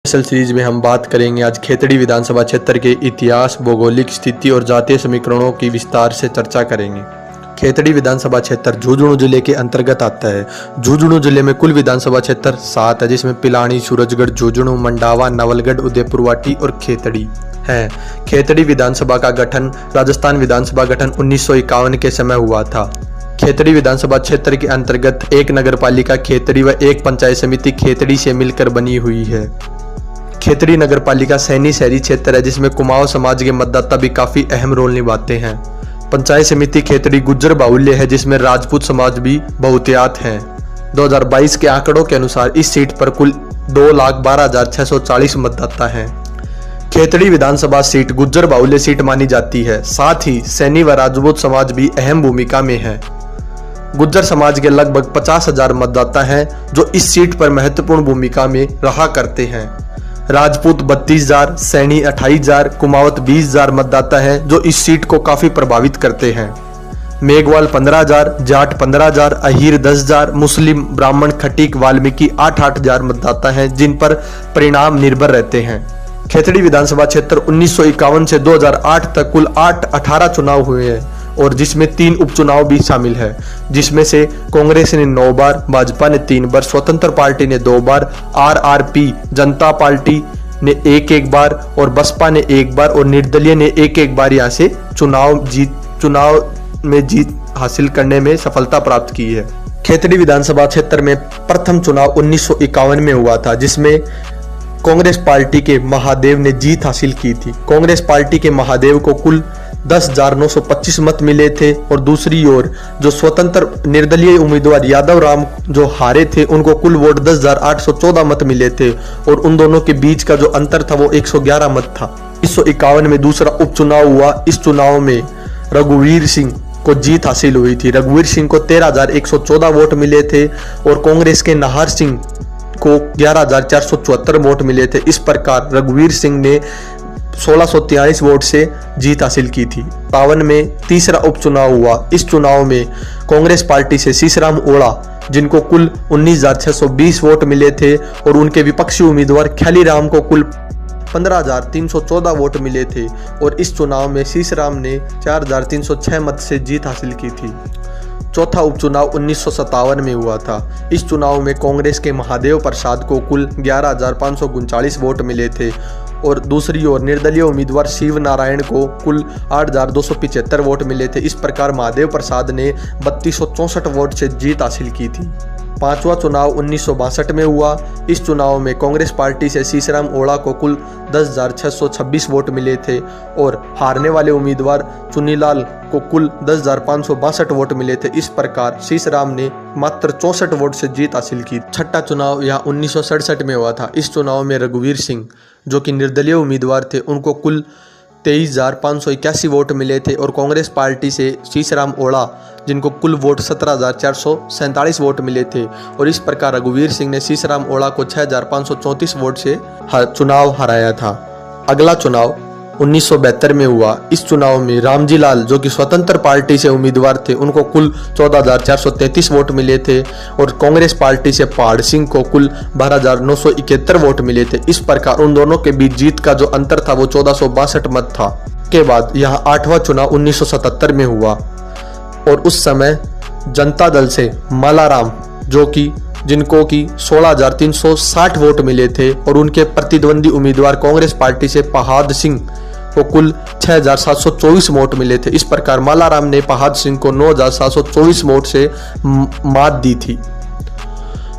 Special series में हम बात करेंगे आज खेतड़ी विधानसभा क्षेत्र के इतिहास, भौगोलिक स्थिति और जातीय समीकरणों की विस्तार से चर्चा करेंगे। खेतड़ी विधानसभा क्षेत्र झुंझुनू जिले के अंतर्गत आता है। झुंझुनू जिले में कुल विधानसभा क्षेत्र 7 है, जिसमें पिलानी, सूरजगढ़, झुंझुनू, मंडावा, नवलगढ़, उदयपुर वाटी और खेतड़ी है। खेतड़ी विधानसभा का गठन राजस्थान विधानसभा गठन 1951 के समय हुआ था। खेतड़ी विधानसभा क्षेत्र के अंतर्गत एक नगरपालिका खेतड़ी व एक पंचायत समिति खेतड़ी से मिलकर बनी हुई है। खेतड़ी नगरपालिका सैनी शहरी क्षेत्र है, जिसमें कुमाऊं समाज के मतदाता भी काफी अहम रोल निभाते हैं। पंचायत समिति खेतड़ी गुज्जर बाहुल्य है, जिसमें राजपूत समाज भी बहुतायत हैं। 2022 के आंकड़ों के अनुसार इस सीट पर कुल 2,12,640 मतदाता हैं। खेतड़ी विधानसभा सीट गुज्जर बाहुल्य सीट मानी जाती है। साथ ही सैनी व राजपूत समाज भी अहम भूमिका में है। गुज्जर समाज के लगभग 50,000 मतदाता हैं, जो इस सीट पर महत्वपूर्ण भूमिका में रहा करते हैं। राजपूत 32,000, सैनी 28,000, कुमावत 20,000 मतदाता हैं, जो इस सीट को काफी प्रभावित करते हैं। मेघवाल 15,000, जाट 15,000, अहीर 10,000, मुस्लिम, ब्राह्मण, खटीक, वाल्मीकि 8,000 मतदाता हैं, जिन पर परिणाम निर्भर रहते हैं। खेतड़ी विधानसभा क्षेत्र 1951 से 2008 तक कुल 18 चुनाव हुए हैं, और जिसमें 3 उपचुनाव भी शामिल है, जिसमें से कांग्रेस ने 9 बार, भाजपा ने 3 बार, स्वतंत्र पार्टी ने 2 बार, आरआरपी जनता पार्टी ने 1 बार और बसपा ने 1 बार और निर्दलीय ने 1 बार यहाँ से चुनाव में जीत हासिल करने में सफलता प्राप्त की है। खेतड़ी विधानसभा क्षेत्र में प्रथम चुनाव 1951 में हुआ था, जिसमें कांग्रेस पार्टी के महादेव ने जीत हासिल की थी। कांग्रेस पार्टी के महादेव को कुल 10,925 मत मिले थे, और दूसरी ओर जो स्वतंत्र निर्दलीय उम्मीदवार यादव राम जो हारे थे, उनको कुल वोट 10,814 मत मिले थे, और उन दोनों के बीच का जो अंतर था वो 111 मत था। 1951 में दूसरा उपचुनाव हुआ। इस चुनाव में रघुवीर सिंह को जीत हासिल हुई थी। रघुवीर सिंह को 13,114 वोट मिले थे, और कांग्रेस के नाहर सिंह को 11,474 वोट मिले थे। इस प्रकार रघुवीर सिंह ने 1643 वोट से जीत हासिल की थी। 52 में तीसरा उपचुनाव हुआ। इस चुनाव में कांग्रेस पार्टी से शीशराम ओड़ा, जिनको कुल 19,620 वोट मिले थे, और उनके विपक्षी उम्मीदवार ख्यालीराम को कुल 15,314 वोट मिले थे, और इस चुनाव में शीशराम ने 4,306 मत से जीत हासिल की थी। चौथा उपचुनाव 1957 में हुआ था। इस चुनाव में कांग्रेस के महादेव प्रसाद को कुल 11,539 वोट मिले थे, और दूसरी ओर निर्दलीय उम्मीदवार शिव नारायण को कुल 8,275 वोट मिले थे। इस प्रकार महादेव प्रसाद ने 3,264 वोट से जीत हासिल की थी। पांचवा चुनाव 1962 में हुआ। इस चुनाव में कांग्रेस पार्टी से शीशराम ओड़ा को कुल 10,626 वोट मिले थे, और हारने वाले उम्मीदवार चुनीलाल को कुल 10,562 वोट मिले थे। इस प्रकार शीशराम ने मात्र 64 वोट से जीत हासिल की। छठा चुनाव यह 1967 में हुआ था। इस चुनाव में रघुवीर सिंह, जो कि निर्दलीय उम्मीदवार थे, उनको कुल 23,581 वोट मिले थे, और कांग्रेस पार्टी से शीशराम ओड़ा, जिनको कुल वोट 17,447 वोट मिले थे, और इस प्रकार रघुवीर सिंह ने शीशराम ओड़ा को 6,534 वोट से चुनाव हराया था। अगला चुनाव 1972 में हुआ। इस चुनाव में रामजी लाल, जो कि स्वतंत्र पार्टी से उम्मीदवार थे, उनको कुल 14,433 वोट मिले थे, और कांग्रेस पार्टी से पहाड़ सिंह को कुल 12,971 वोट मिले थे। इस प्रकार उन दोनों के बीच जीत का जो अंतर था वो 1462 मत था। के बाद यह 8वां चुनाव 1977 में हुआ, और उस समय जनता दल से मालाराम, जिनको की 16,360 वोट मिले थे, और उनके प्रतिद्वंदी उम्मीदवार कांग्रेस पार्टी से पहाड़ सिंह को कुल 6,724 वोट मिले थे। इस प्रकार मालाराम ने पहाड़ सिंह को 9,724 वोट से मात दी थी।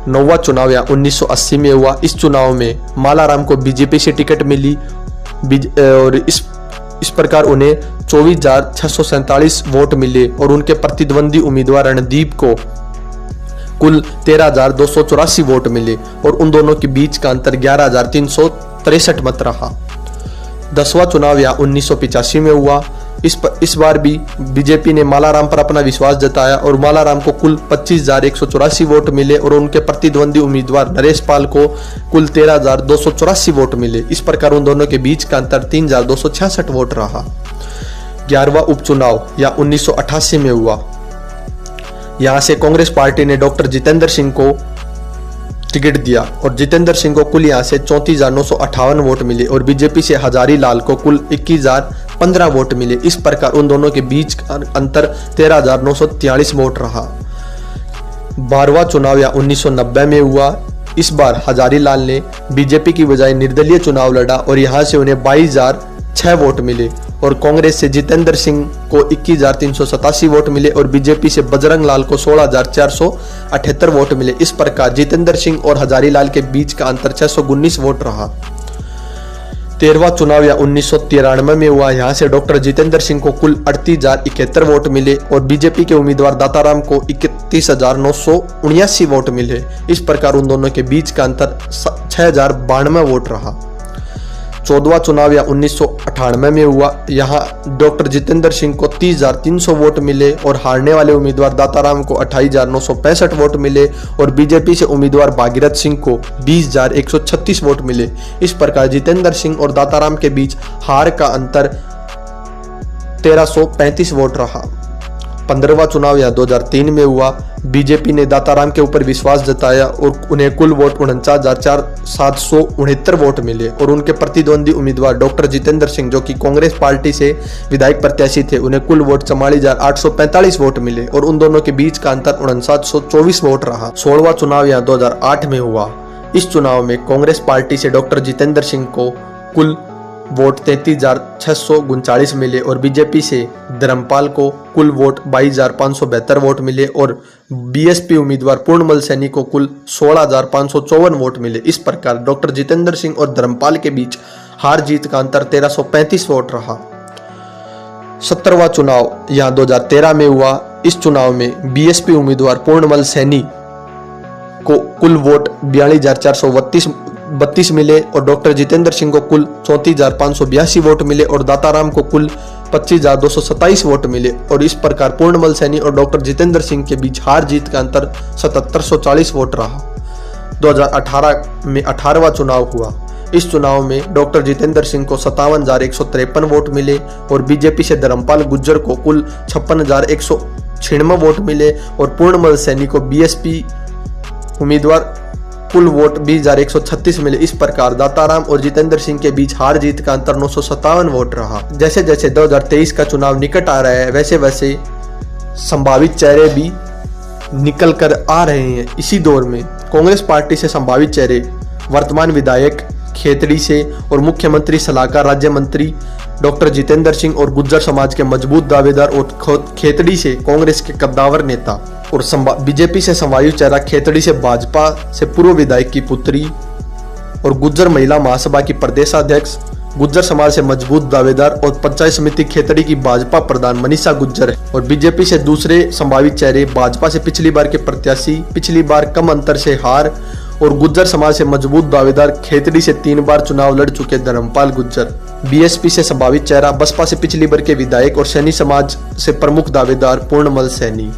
9वां चुनाव या 1980 में हुआ। इस चुनाव में मालाराम को बीजेपी से टिकट मिली, और इस प्रकार उन्हें 24,647 वोट मिले, और उनके प्रतिद्वंदी उम्मीदवार रणदीप को कुल 13,284 वोट मिले, और उन दोनों के बीच का अंतर 11,363 मत रहा। 10वां चुनाव या 1985 में हुआ। इस बार भी बीजेपी ने मालाराम पर अपना विश्वास जताया, और मालाराम को कुल 25,184 वोट मिले, और उनके प्रतिद्वंदी उम्मीदवार नरेश पाल को कुल 13,284 वोट मिले। इस प्रकार उन दोनों के बीच का अंतर 3,266 वोट रहा। 11वां उपचुनाव या 1988 में हुआ। यहां से कांग्रेस पार्टी ने डॉक्टर जितेंद्र सिंह को टिकट दिया और जितेंद्र सिंह को कुल यहाँ से 34,958 वोट मिले और बीजेपी से हजारी लाल को कुल 21,015 वोट मिले। इस प्रकार उन दोनों के बीच अंतर 13,943 वोट रहा। 12वां चुनाव या 1990 में हुआ। इस बार हजारी लाल ने बीजेपी की बजाय निर्दलीय चुनाव लड़ा और यहाँ से उन्हें 22,006 वोट मिले और कांग्रेस से जितेंद्र सिंह को 21,387 वोट मिले और बीजेपी से बजरंग लाल को 16,478 वोट मिले। इस प्रकार जितेंद्र सिंह और हजारी लाल के बीच का अंतर 619 वोट रहा। 13वां चुनाव या 1993 में हुआ। यहाँ से डॉक्टर जितेंद्र सिंह को कुल 38,071 वोट मिले और बीजेपी के उम्मीदवार दाताराम को 31,979 वोट मिले। इस प्रकार उन दोनों के बीच का अंतर 6,092 वोट रहा। 14वां चुनाव या 1998 में हुआ। यहाँ डॉक्टर जितेंद्र सिंह को 30,300 वोट मिले और हारने वाले उम्मीदवार दाताराम को 28,965 वोट मिले और बीजेपी से उम्मीदवार भागीरथ सिंह को 20,136 वोट मिले। इस प्रकार जितेंद्र सिंह और दाताराम के बीच हार का अंतर 1,335 वोट रहा। 15वां चुनाव या 2003 में हुआ। बीजेपी ने दाताराम के ऊपर विश्वास जताया और उन्हें कुल वोट 49,769 वोट मिले और उनके प्रतिद्वंदी उम्मीदवार डॉक्टर जितेंद्र सिंह जो कि कांग्रेस पार्टी से विधायक प्रत्याशी थे, उन्हें कुल वोट 44,845 वोट मिले और उन दोनों के बीच का अंतर 59,724 वोट रहा। 16वां चुनाव या 2008 में हुआ। इस चुनाव में कांग्रेस पार्टी से डॉक्टर जितेंद्र सिंह को कुल वोट 33,639 मिले और बीजेपी से धर्मपाल को कुल वोट 22,572 वोट मिले और बीएसपी उम्मीदवार पूर्णमल सैनी को कुल 16,554 वोट मिले। इस प्रकार डॉक्टर जितेंद्र सिंह और धर्मपाल के बीच हार जीत का अंतर 1,335 वोट रहा। 17वां चुनाव यहाँ 2013 में हुआ। इस चुनाव में बीएसपी उम्मीदवार पूर्णमल सैनी को कुल वोट 42,432 मिले और डॉक्टर जितेंद्र सिंह को कुल 34,582 वोट मिले और दाताराम को कुल 25,227 वोट मिले और इस प्रकार पूर्णमल सैनी और डॉक्टर जितेंद्र सिंह के बीच हार जीत का अंतर 7,740 वोट रहा। 2018 में 18वां चुनाव हुआ। इस चुनाव में डॉक्टर जितेंद्र सिंह को 57,153 वोट मिले और बीजेपी से धर्मपाल गुज्जर को कुल 56,196 वोट मिले और पूर्णमल सैनी को बीएसपी उम्मीदवार कुल वोट 20,136 मिले। इस प्रकार दाताराम और जितेंद्र सिंह के बीच हार जीत का अंतर 957 वोट रहा। जैसे जैसे 2023 का चुनाव निकट आ रहा है वैसे वैसे संभावित चेहरे भी निकल कर आ रहे हैं। इसी दौर में कांग्रेस पार्टी से संभावित चेहरे वर्तमान विधायक खेतड़ी से और मुख्यमंत्री सलाहकार राज्य मंत्री डॉक्टर जितेंद्र सिंह और गुज्जर समाज के मजबूत दावेदार और खेतड़ी से कांग्रेस के कद्दावर नेता और बीजेपी से संभावित चेहरा खेतड़ी से भाजपा से पूर्व विधायक की पुत्री और गुज्जर महिला महासभा की प्रदेशाध्यक्ष, गुज्जर समाज से मजबूत दावेदार और पंचायत समिति खेतड़ी की भाजपा प्रधान मनीषा गुज्जर है और बीजेपी से दूसरे संभावित चेहरे भाजपा से पिछली बार के प्रत्याशी, पिछली बार कम अंतर से हार और गुज्जर समाज से मजबूत दावेदार खेतड़ी से 3 बार चुनाव लड़ चुके धर्मपाल गुज्जर, बीएसपी से संभावित चेहरा बसपा से पिछली बार के विधायक और सैनी समाज से प्रमुख दावेदार पूर्णमल सैनी,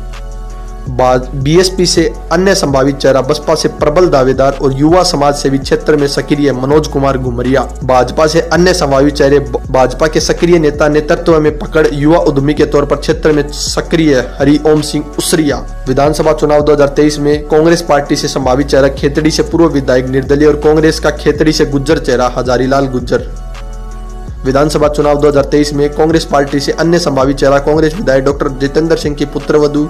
बीएसपी से अन्य संभावित चेहरा बसपा से प्रबल दावेदार और युवा समाज सेवी क्षेत्र में सक्रिय मनोज कुमार घुमरिया, भाजपा से अन्य संभावित चेहरे भाजपा के सक्रिय नेता नेतृत्व में पकड़ युवा उद्यमी के तौर पर क्षेत्र में सक्रिय हरिओम सिंह उसरिया। विधानसभा चुनाव 2023 में कांग्रेस पार्टी से संभावित चेहरा खेतड़ी से पूर्व विधायक निर्दलीय और कांग्रेस का खेतड़ी से गुज्जर चेहरा हजारीलाल गुज्जर। विधानसभा चुनाव 2023 में कांग्रेस पार्टी से अन्य संभावित चेहरा कांग्रेस विधायक डॉक्टर जितेंद्र सिंह की पुत्रवधू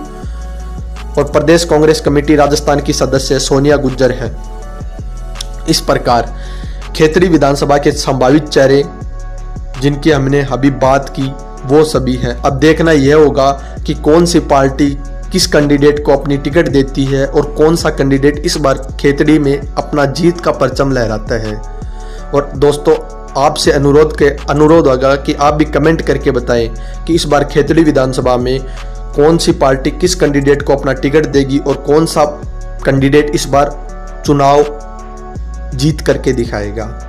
और प्रदेश कांग्रेस कमेटी राजस्थान की सदस्य सोनिया गुज्जर है। इस प्रकार खेतड़ी विधानसभा के संभावित चेहरे जिनकी हमने अभी बात की वो सभी हैं। अब देखना यह होगा कि कौन सी पार्टी किस कैंडिडेट को अपनी टिकट देती है और कौन सा कैंडिडेट इस बार खेतड़ी में अपना जीत का परचम लहराता है। और दोस्तों आपसे अनुरोध होगा कि आप भी कमेंट करके बताएं कि इस बार खेतड़ी विधानसभा में कौन सी पार्टी किस कैंडिडेट को अपना टिकट देगी और कौन सा कैंडिडेट इस बार चुनाव जीत करके दिखाएगा।